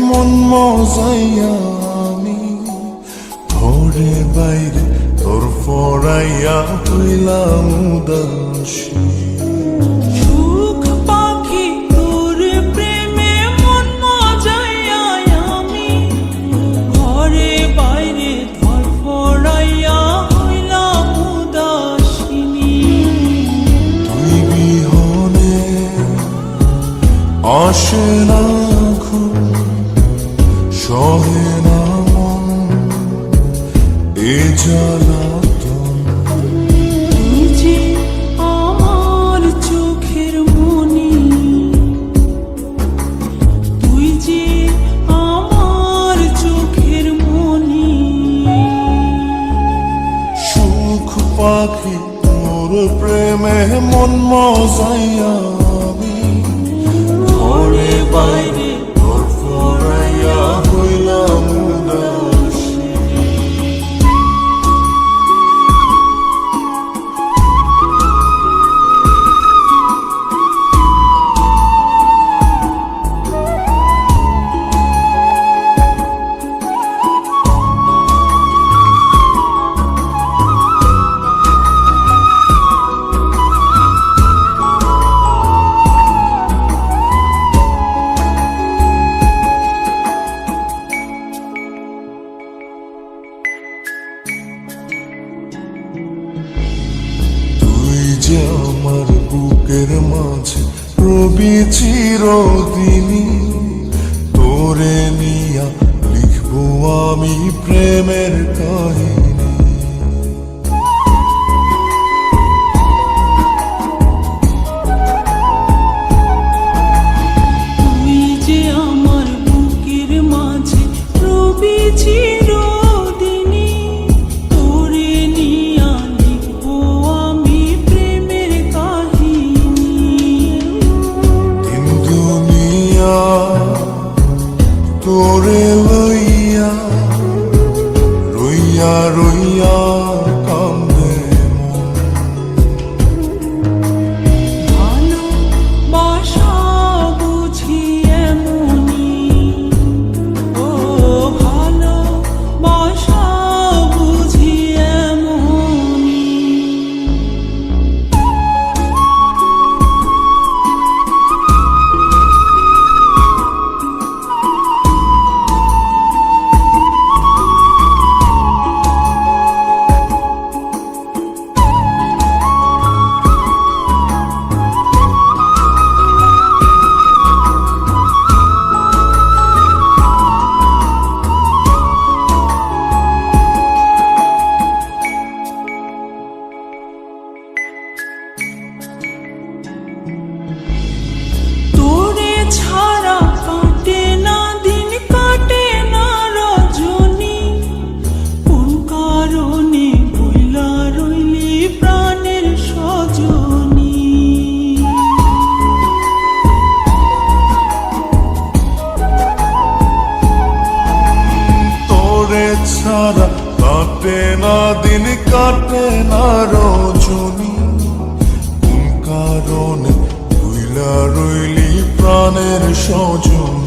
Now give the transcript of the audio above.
মন মজাইয়া আমি ঘরে বাইরে তোর ফরাইয়া হইলাম উদাসী। সুখ পাখি তোর প্রেমে মন মজাইয়া আমি ঘরে বাইরে ধরফরাইয়া হইলাম উদাসিনী। তুই বিহনে আসে না ঘুম, সহে না মন এ জ্বালাতন। তুই যে আমার চোখের মনি, তুই যে আমার চোখের মনি। সুখ পাখি তোর প্রেমে মন মজাইয়া আমি ঘরে বাইরে তোর ফরাইয়া হইলাম উদাসী। যে আমার বুকের মাঝে রবি চিরদিনই, তোরে নিয়া লিখবো আমি প্রেমের কাহিনী। তুই যে আমার বুকের মাঝে রবি চিরদিনই, তোরে নিয়া লিখবো আমি প্রেমের কাহিনী। দিন দুনিয়া তোরে লইয়া রইয়া রইয়া কান্দে মন। ভালোবাসা বুঝি এমনি, ও ভালোবাসা বুঝি এমনি। তোরে ছাড়া কাটে না দিন, কাটে না রজনী। কোন কারণে বইলা রইলি প্রাণের সজনী। তোরে ছাড়া কাটে না দিন, কাটে না রজনী। কোন কারণে ভুইলা রইলি প্রাণের সজন।